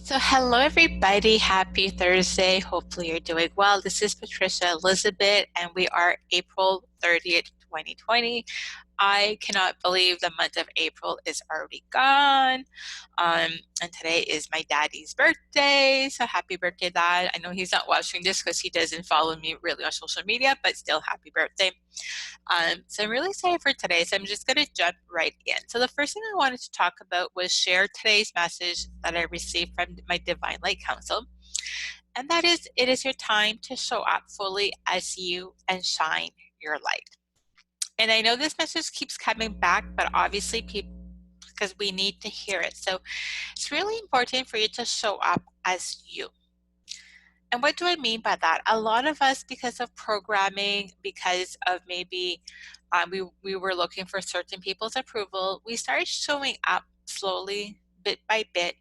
So, hello everybody. Happy Thursday. Hopefully, you're doing well. This is Patricia Elizabeth, and we are April 30th, 2020. I cannot believe the month of April is already gone. And today is my daddy's birthday. So, happy birthday, Dad. I know he's not watching this because he doesn't follow me really on social media, but still, happy birthday. So I'm really excited for today. So I'm just going to jump right in. So the first thing I wanted to talk about was share today's message that I received from my Divine Light Council. And that is, it is your time to show up fully as you and shine your light. And I know this message keeps coming back, but obviously people, because we need to hear it. So it's really important for you to show up as you. And what do I mean by that? A lot of us, because of programming, because of maybe we were looking for certain people's approval, we started showing up slowly, bit by bit,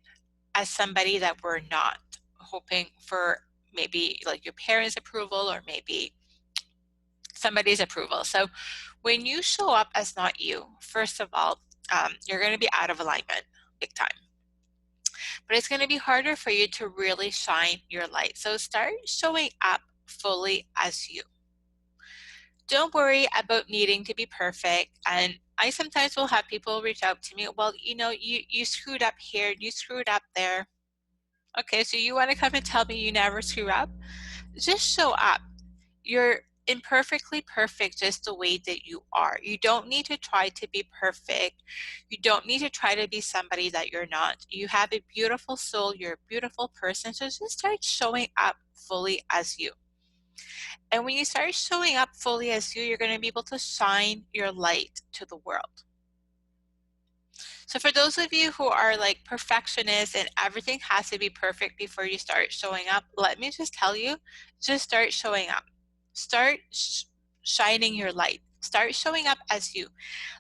as somebody that we're not, hoping for maybe like your parents' approval or maybe somebody's approval. So when you show up as not you, first of all, you're going to be out of alignment big time. But it's going to be harder for you to really shine your light. So start showing up fully as you. Don't worry about needing to be perfect. And I sometimes will have people reach out to me, well, you screwed up here, you screwed up there. Okay, so you want to come and tell me you never screw up? Just show up. You're imperfectly perfect just the way that you are. You don't need to try to be perfect. You don't need to try to be somebody that you're not. You have a beautiful soul. You're a beautiful person. So just start showing up fully as you. And when you start showing up fully as you, you're going to be able to shine your light to the world. So for those of you who are like perfectionists and everything has to be perfect before you start showing up, let me just tell you, just start showing up. Start shining your light. Start showing up as you.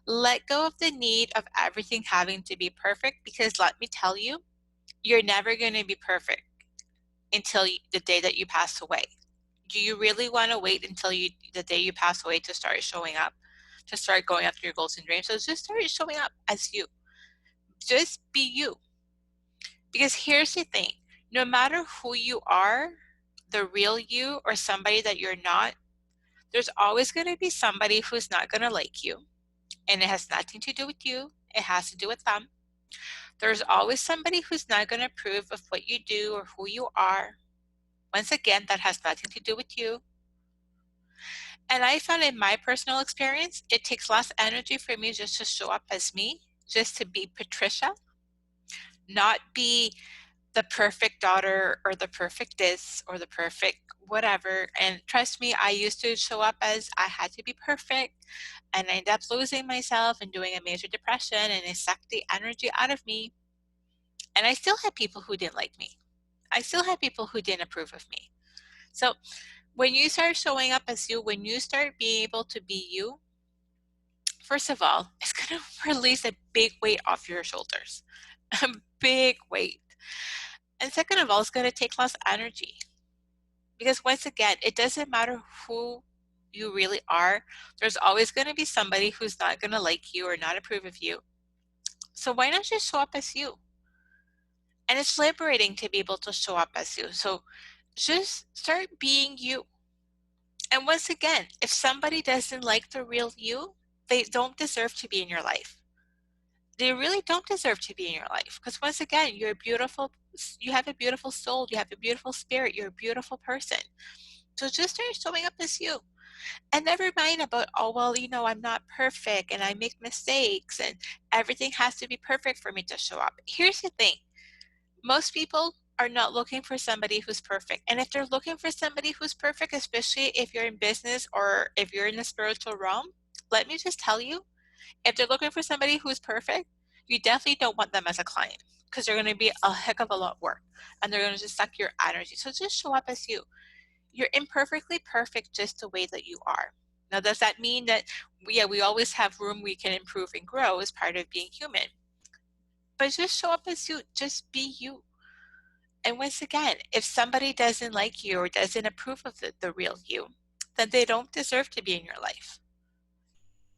Let go of the need of everything having to be perfect, because let me tell you, you're never going to be perfect until the day that you pass away. Do you really want to wait until the day you pass away to start showing up, to start going after your goals and dreams? So just start showing up as you. Just be you. Because here's the thing, no matter who you are, the real you or somebody that you're not, there's always going to be somebody who's not going to like you. And it has nothing to do with you. It has to do with them. There's always somebody who's not going to approve of what you do or who you are. Once again, that has nothing to do with you. And I found in my personal experience, it takes less energy for me just to show up as me, just to be Patricia, not be the perfect daughter or the perfect this or the perfect whatever. And trust me, I used to show up as I had to be perfect, and I ended up losing myself and doing a major depression, and it sucked the energy out of me. And I still had people who didn't like me. I still had people who didn't approve of me. So when you start showing up as you, when you start being able to be you, first of all, it's going to release a big weight off your shoulders, a big weight. And second of all, it's going to take less energy. Because once again, it doesn't matter who you really are, there's always going to be somebody who's not going to like you or not approve of you. So why not just show up as you? And it's liberating to be able to show up as you. So just start being you. And once again, if somebody doesn't like the real you, they don't deserve to be in your life. They really don't deserve to be in your life, because once again, you're beautiful. You have a beautiful soul. You have a beautiful spirit. You're a beautiful person. So just start showing up as you. And never mind about, oh, well, I'm not perfect and I make mistakes and everything has to be perfect for me to show up. Here's the thing. Most people are not looking for somebody who's perfect. And if they're looking for somebody who's perfect, especially if you're in business or if you're in the spiritual realm, let me just tell you, if they're looking for somebody who's perfect, you definitely don't want them as a client, because they're going to be a heck of a lot of work and they're going to just suck your energy. So just show up as you. You're imperfectly perfect just the way that you are. Now, does that mean that we always have room we can improve and grow as part of being human? But just show up as you, just be you. And once again, if somebody doesn't like you or doesn't approve of the real you, then they don't deserve to be in your life.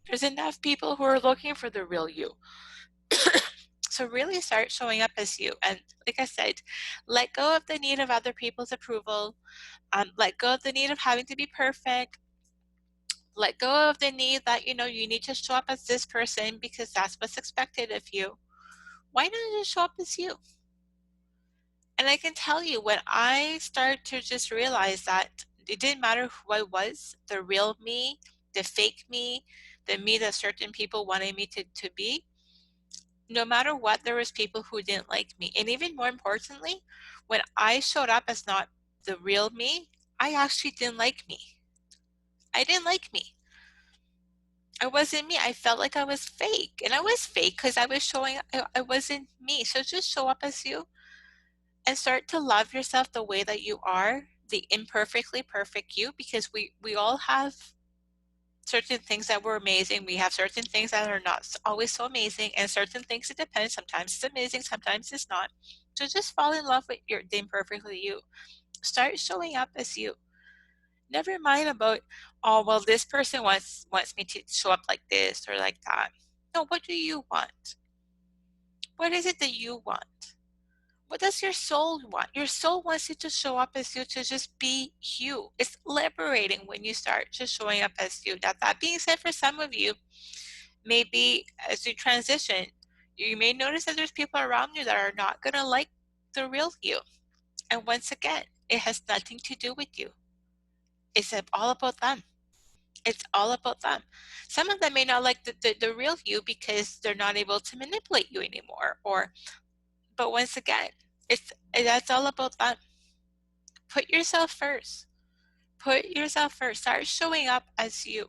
There's enough people who are looking for the real you. So really start showing up as you. And like I said, let go of the need of other people's approval. Let go of the need of having to be perfect. Let go of the need that, you need to show up as this person because that's what's expected of you. Why not just show up as you? And I can tell you, when I started to just realize that it didn't matter who I was, the real me, the fake me, the me that certain people wanted me to be, no matter what, there was people who didn't like me. And even more importantly, when I showed up as not the real me, I actually didn't like me. I didn't like me. I wasn't me. I felt like I was fake. And I was fake because I was showing I wasn't me. So just show up as you and start to love yourself the way that you are, the imperfectly perfect you, because we all have certain things that were amazing. We have certain things that are not always so amazing, and certain things, it depends. Sometimes it's amazing, sometimes it's not. So just fall in love with the imperfectly you. Start showing up as you. Never mind about, oh well, this person wants me to show up like this or like that. No, what do you want? What is it that you want? What does your soul want? Your soul wants you to show up as you, to just be you. It's liberating when you start just showing up as you. Now, that being said, for some of you, maybe as you transition, you may notice that there's people around you that are not going to like the real you. And once again, it has nothing to do with you. It's all about them. It's all about them. Some of them may not like the real you because they're not able to manipulate you anymore. But once again, that's all about them. Put yourself first. Put yourself first. Start showing up as you.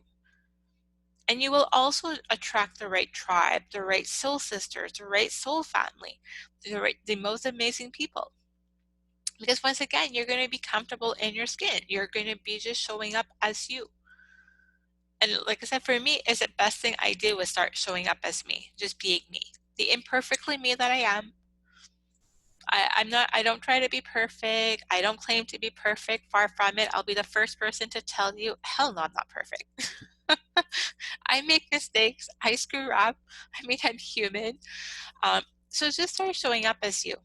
And you will also attract the right tribe, the right soul sisters, the right soul family, the most amazing people. Because once again, you're going to be comfortable in your skin. You're going to be just showing up as you. And like I said, for me, it's the best thing I did was start showing up as me, just being me. The imperfectly me that I am. I don't try to be perfect. I don't claim to be perfect. Far from it. I'll be the first person to tell you, hell no, I'm not perfect. I make mistakes. I screw up. I mean, I'm human. So just start showing up as you.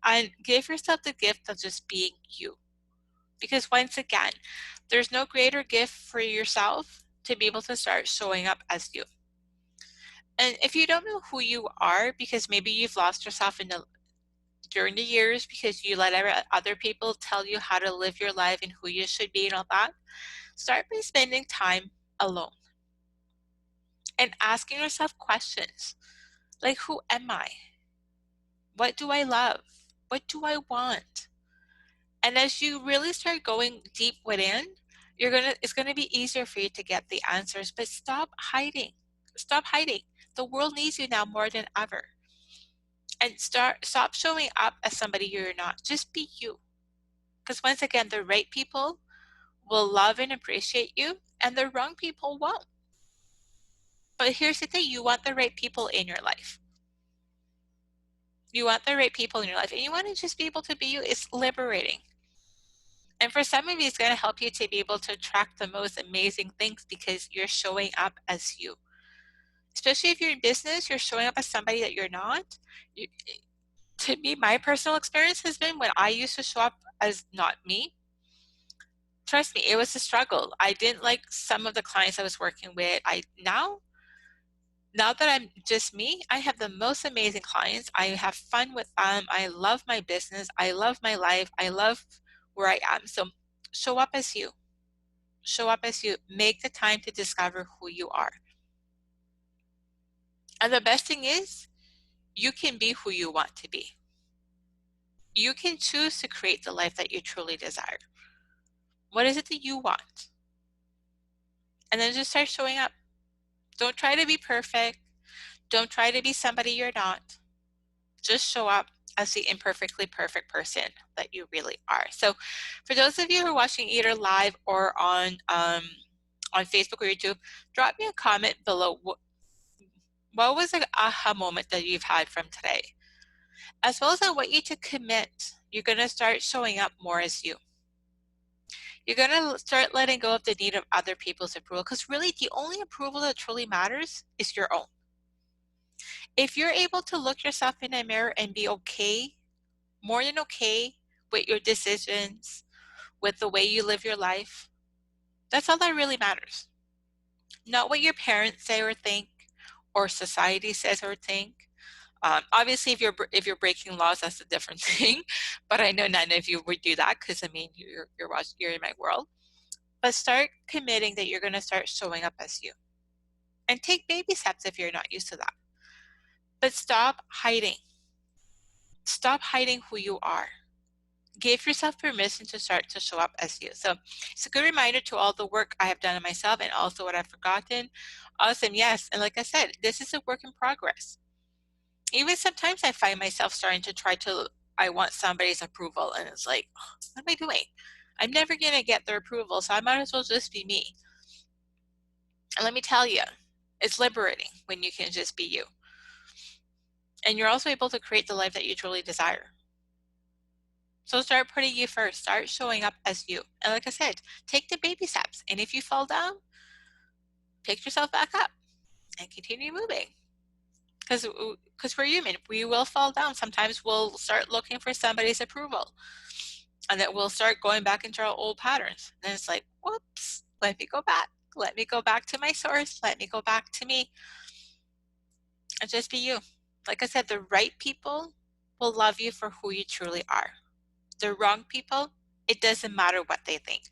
And give yourself the gift of just being you. Because once again, there's no greater gift for yourself to be able to start showing up as you. And if you don't know who you are, because maybe you've lost yourself during the years because you let other people tell you how to live your life and who you should be and all that, start by spending time alone and asking yourself questions like, who am I? What do I love? What do I want? And as you really start going deep within, it's gonna be easier for you to get the answers. But stop hiding. Stop hiding. The world needs you now more than ever. And stop showing up as somebody you're not. Just be you. Because once again, the right people will love and appreciate you, and the wrong people won't. But here's the thing, you want the right people in your life. You want the right people in your life, and you want to just be able to be you. It's liberating. And for some of you, it's going to help you to be able to attract the most amazing things because you're showing up as you. Especially if you're in business, you're showing up as somebody that you're not. To me, my personal experience has been when I used to show up as not me. Trust me, it was a struggle. I didn't like some of the clients I was working with. Now that I'm just me, I have the most amazing clients. I have fun with them. I love my business. I love my life. I love where I am. So show up as you. Show up as you. Make the time to discover who you are. And the best thing is, you can be who you want to be. You can choose to create the life that you truly desire. What is it that you want? And then just start showing up. Don't try to be perfect. Don't try to be somebody you're not. Just show up as the imperfectly perfect person that you really are. So for those of you who are watching either live or on Facebook or YouTube, drop me a comment below. What was an aha moment that you've had from today? As well as I want you to commit. You're going to start showing up more as you. You're going to start letting go of the need of other people's approval, because really the only approval that truly matters is your own. If you're able to look yourself in a mirror and be okay, more than okay, with your decisions, with the way you live your life, that's all that really matters. Not what your parents say or think, or society says or think. Obviously, if you're breaking laws, that's a different thing. But I know none of you would do that because I mean you're in my world. But start committing that you're going to start showing up as you, and take baby steps if you're not used to that. But stop hiding. Stop hiding who you are. Give yourself permission to start to show up as you. So it's a good reminder to all the work I have done on myself and also what I've forgotten. Awesome, yes. And like I said, this is a work in progress. Even sometimes I find myself starting to I want somebody's approval, and it's like, what am I doing? I'm never going to get their approval, so I might as well just be me. And let me tell you, it's liberating when you can just be you. And you're also able to create the life that you truly desire. So start putting you first. Start showing up as you. And like I said, take the baby steps. And if you fall down, pick yourself back up and continue moving. Because we're human. We will fall down. Sometimes we'll start looking for somebody's approval. And then we'll start going back into our old patterns. And it's like, whoops, let me go back. Let me go back to my source. Let me go back to me. And just be you. Like I said, the right people will love you for who you truly are. The wrong people, it doesn't matter what they think.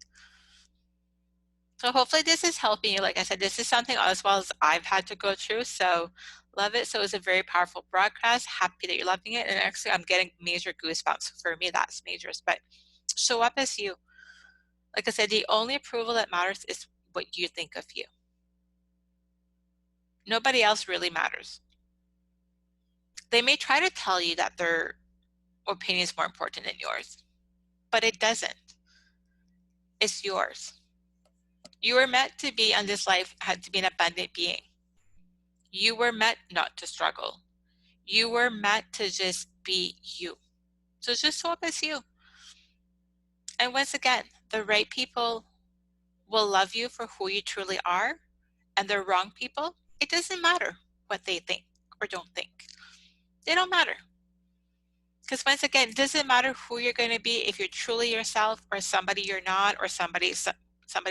So hopefully this is helping you. Like I said, this is something as well as I've had to go through. So love it. So it's a very powerful broadcast. Happy that you're loving it. And actually I'm getting major goosebumps. For me, that's majors. But show up as you. Like I said, the only approval that matters is what you think of you. Nobody else really matters. They may try to tell you that their opinion is more important than yours, but it doesn't. It's yours. You were meant to be on this life, had to be an abundant being. You were meant not to struggle. You were meant to just be you. So just show up as you. And once again, the right people will love you for who you truly are, and the wrong people, it doesn't matter what they think or don't think. They don't matter. Because once again, it doesn't matter who you're going to be, if you're truly yourself or somebody you're not, or somebody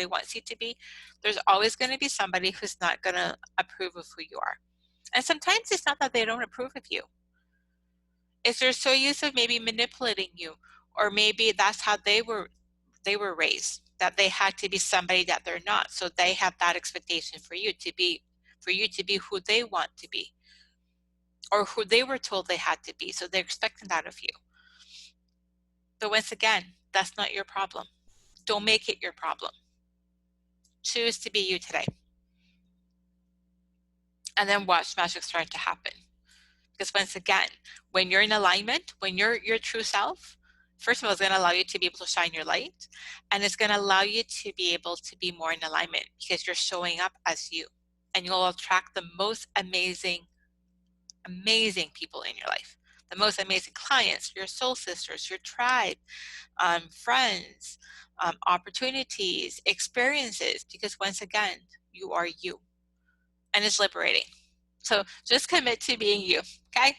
wants you to be. There's always going to be somebody who's not going to approve of who you are. And sometimes it's not that they don't approve of you. It's they're so used to maybe manipulating you, or maybe that's how they were raised, that they had to be somebody that they're not. So they have that expectation for you to be who they want to be, or who they were told they had to be. So they're expecting that of you. But once again, that's not your problem. Don't make it your problem. Choose to be you today. And then watch magic start to happen. Because once again, when you're in alignment, when you're your true self, first of all, it's going to allow you to be able to shine your light. And it's going to allow you to be able to be more in alignment because you're showing up as you. And you'll attract the most amazing people in your life. The most amazing clients, your soul sisters, your tribe, friends, opportunities, experiences. Because once again, you are you. And it's liberating. So just commit to being you, okay?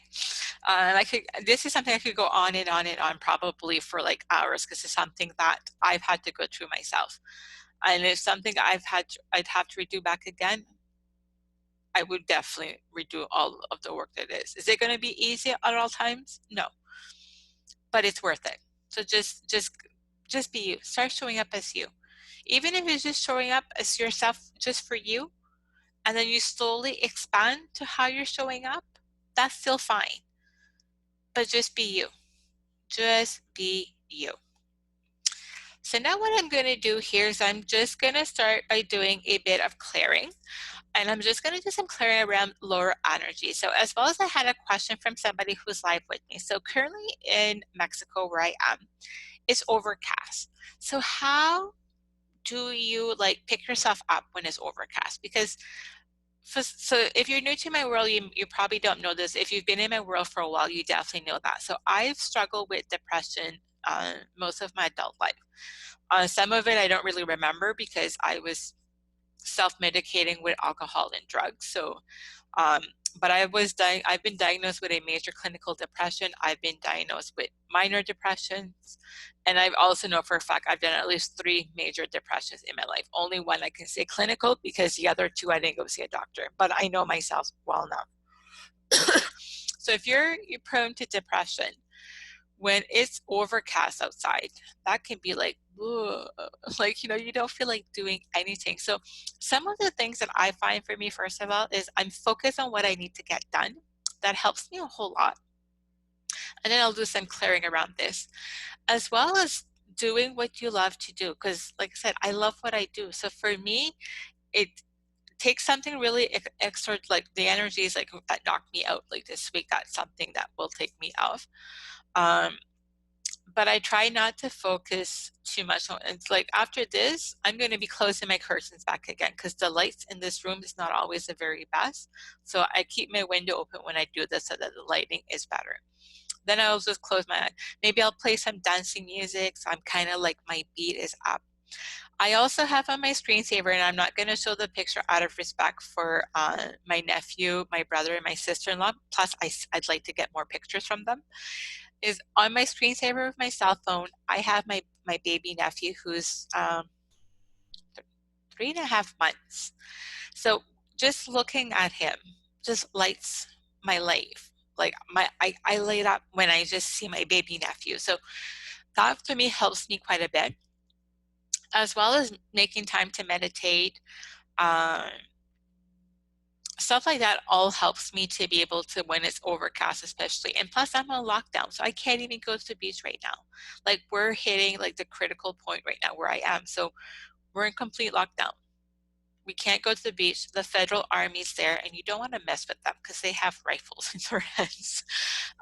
This is something I could go on and on and on probably for like hours, because it's something that I've had to go through myself. And it's something I'd have to redo back again. I would definitely redo all of the work that is. Is it going to be easy at all times? No, but it's worth it. So just be you. Start showing up as you. Even if it's just showing up as yourself just for you, and then you slowly expand to how you're showing up, that's still fine. But just be you. Just be you. So now what I'm going to do here is I'm just going to start by doing a bit of clearing. And I'm just going to do some clearing around lower energy. So as well as I had a question from somebody who's live with me. So currently in Mexico, where I am, it's overcast. So how do you like pick yourself up when it's overcast? Because so if you're new to my world, you probably don't know this. If you've been in my world for a while, you definitely know that. So I've struggled with depression most of my adult life. Some of it I don't really remember because I was self-medicating with alcohol and drugs. So but I've been diagnosed with a major clinical depression. I've been diagnosed with minor depressions, and I also know for a fact I've done at least 3 major depressions in my life. Only one I can say clinical, because the other 2 I didn't go see a doctor, but I know myself well enough. So if you're prone to depression, when it's overcast outside, that can be like, ugh, like, you don't feel like doing anything. So some of the things that I find for me, first of all, is I'm focused on what I need to get done. That helps me a whole lot. And then I'll do some clearing around this, as well as doing what you love to do. Because like I said, I love what I do. So for me, it takes something really extra, like the energy is like that knocked me out like this week. That's something that will take me off. But I try not to focus too much on it's like after this, I'm going to be closing my curtains back again, because the lights in this room is not always the very best. So I keep my window open when I do this so that the lighting is better. Then I'll just close my eyes. Maybe I'll play some dancing music, so I'm kind of like my beat is up. I also have on my screensaver, and I'm not going to show the picture out of respect for my nephew, my brother, and my sister-in-law. Plus, I'd like to get more pictures from them. Is on my screensaver of my cell phone, I have my baby nephew who's 3.5 months. So just looking at him just lights my life. Like I light up when I just see my baby nephew. So that for me helps me quite a bit, as well as making time to meditate. Um, Stuff like that all helps me to be able to, when it's overcast especially. And plus I'm on lockdown, so I can't even go to the beach right now. Like we're hitting like the critical point right now where I am. So we're in complete lockdown. We can't go to the beach. The federal army's there, and you don't want to mess with them because they have rifles in their hands.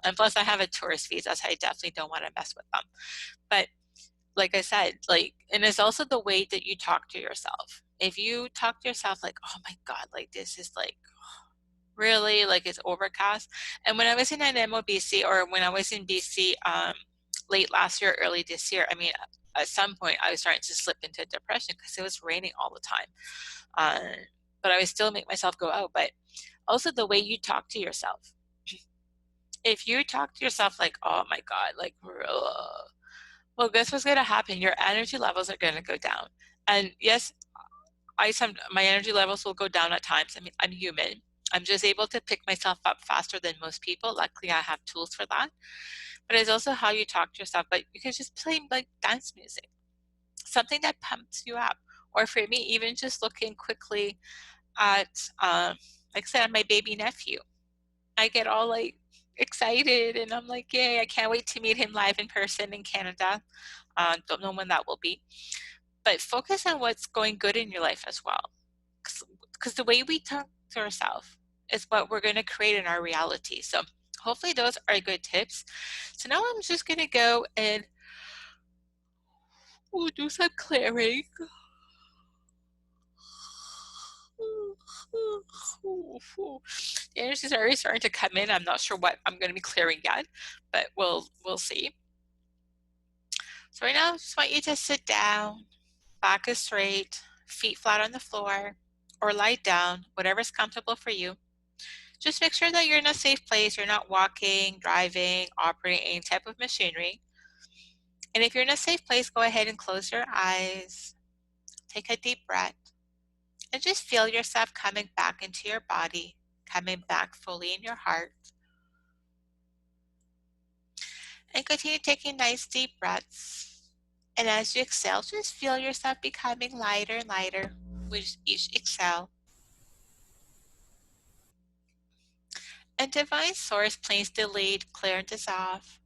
And plus I have a tourist visa, so I definitely don't want to mess with them. But like I said, like, and it's also the way that you talk to yourself. If you talk to yourself like, oh my God, like this is like really like it's overcast. And when I was in NMOBC, or when I was in BC late last year, early this year, I mean, at some point I was starting to slip into depression because it was raining all the time. But I would still make myself go out. But also the way you talk to yourself. If you talk to yourself like, oh my God, like, ugh, well, guess what's going to happen? Your energy levels are going to go down. And yes, my energy levels will go down at times. I mean, I'm human. I'm just able to pick myself up faster than most people. Luckily, I have tools for that. But it's also how you talk to yourself. But you can just play like dance music, something that pumps you up. Or for me, even just looking quickly at, like I said, my baby nephew. I get all like excited, and I'm like, yay, I can't wait to meet him live in person in Canada. Don't know when that will be. But focus on what's going good in your life as well. Because the way we talk to ourselves is what we're going to create in our reality. So hopefully those are good tips. So now I'm just going to go and do some clearing. The energy is already starting to come in. I'm not sure what I'm going to be clearing yet, but we'll see. So right now, I just want you to sit down, back is straight, feet flat on the floor, or lie down, whatever's comfortable for you. Just make sure that you're in a safe place. You're not walking, driving, operating any type of machinery. And if you're in a safe place, go ahead and close your eyes. Take a deep breath. And just feel yourself coming back into your body, coming back fully in your heart. And continue taking nice deep breaths. And as you exhale, just feel yourself becoming lighter and lighter with each exhale. And Divine Source, please delete, clear, and dissolve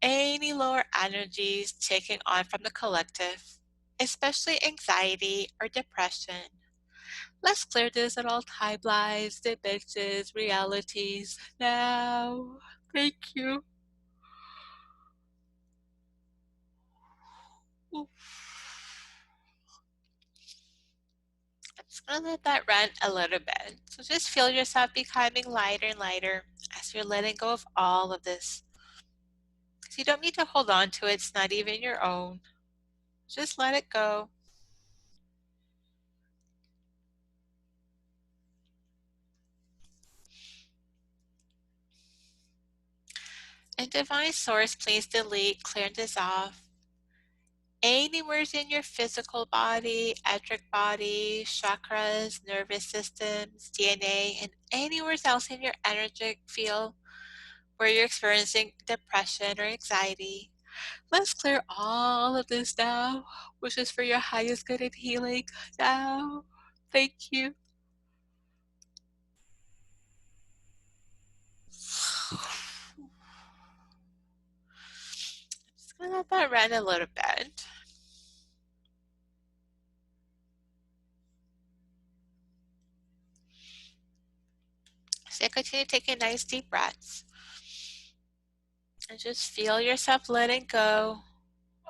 any lower energies taken on from the collective, especially anxiety or depression. Let's clear this at all timelines, dimensions, realities now. Thank you. I'm just going to let that run a little bit. So just feel yourself becoming lighter and lighter as you're letting go of all of this. Because you don't need to hold on to it. It's not even your own. Just let it go. And Divine Source, please delete, clear, and dissolve anywhere in your physical body, etheric body, chakras, nervous systems, DNA, and anywhere else in your energetic field where you're experiencing depression or anxiety. Let's clear all of this now, which is for your highest good and healing now. Thank you. Just gonna let that run a little bit. So continue taking nice deep breaths. And just feel yourself letting go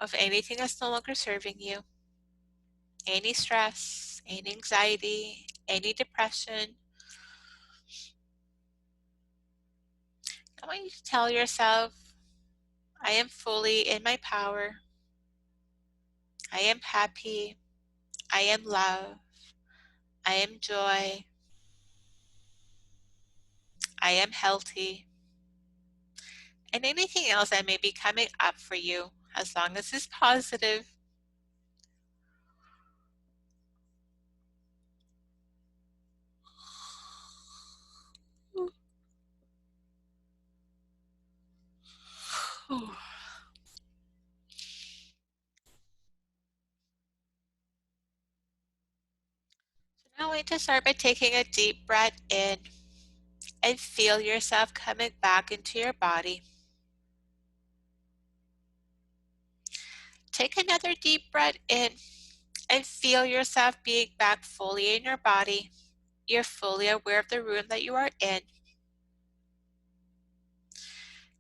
of anything that's no longer serving you. Any stress, any anxiety, any depression. I want you to tell yourself, I am fully in my power. I am happy. I am love. I am joy. I am healthy. And anything else that may be coming up for you, as long as it's positive. Now I want to start by taking a deep breath in and feel yourself coming back into your body. Take another deep breath in and feel yourself being back fully in your body. You're fully aware of the room that you are in.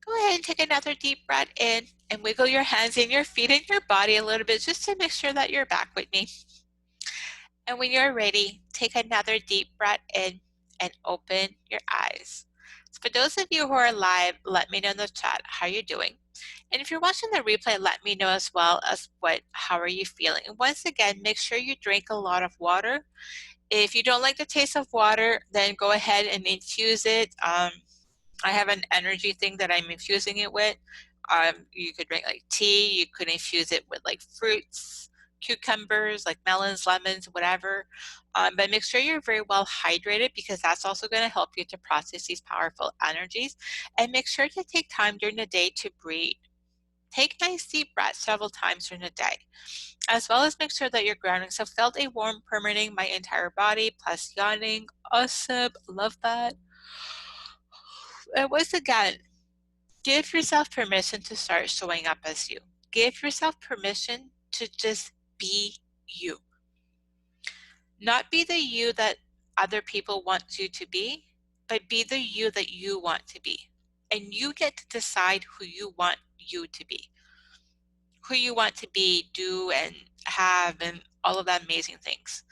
Go ahead and take another deep breath in and wiggle your hands and your feet and your body a little bit just to make sure that you're back with me. And when you're ready, take another deep breath in and open your eyes. So for those of you who are live, let me know in the chat how you're doing. And if you're watching the replay, let me know as well as how are you feeling. And once again, make sure you drink a lot of water. If you don't like the taste of water, then go ahead and infuse it. I have an energy thing that I'm infusing it with. You could drink like tea. You could infuse it with like fruits, cucumbers, like melons, lemons, whatever. But make sure you're very well hydrated because that's also going to help you to process these powerful energies. And make sure to take time during the day to breathe. Take nice deep breaths several times during the day, as well as make sure that you're grounding. So felt a warm permeating my entire body, plus yawning. Awesome, love that. And once again, give yourself permission to start showing up as you. Give yourself permission to just be you. Not be the you that other people want you to be, but be the you that you want to be. And you get to decide who you want you to be. Who you want to be, do, and have, and all of that amazing things.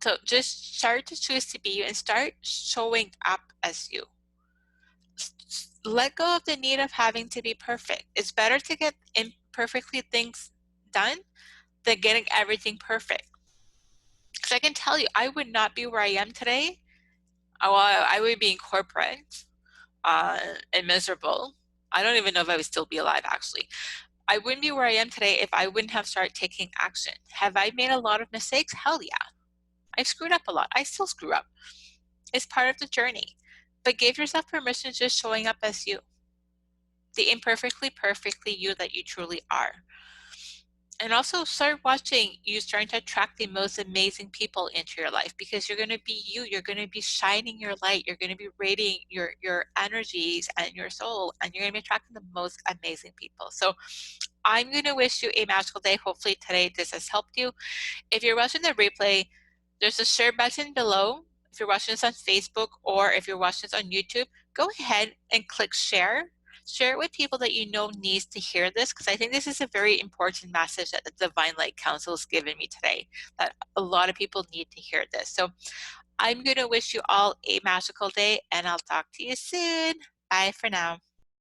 So just start to choose to be you and start showing up as you. Let go of the need of having to be perfect. It's better to get imperfectly things done than getting everything perfect. Because I can tell you, I would not be where I am today. Well, I would be in corporate and miserable. I don't even know if I would still be alive, actually. I wouldn't be where I am today if I wouldn't have started taking action. Have I made a lot of mistakes? Hell yeah. I've screwed up a lot. I still screw up. It's part of the journey. But give yourself permission just showing up as you, the imperfectly, perfectly you that you truly are. And also start watching you starting to attract the most amazing people into your life because you're going to be you. You're going to be shining your light. You're going to be radiating your energies and your soul, and you're going to be attracting the most amazing people. So I'm going to wish you a magical day. Hopefully today this has helped you. If you're watching the replay, there's a share button below. If you're watching this on Facebook or if you're watching this on YouTube, go ahead and click share. Share it with people that you know needs to hear this because I think this is a very important message that the Divine Light Council has given me today, that a lot of people need to hear this. So I'm going to wish you all a magical day and I'll talk to you soon. Bye for now.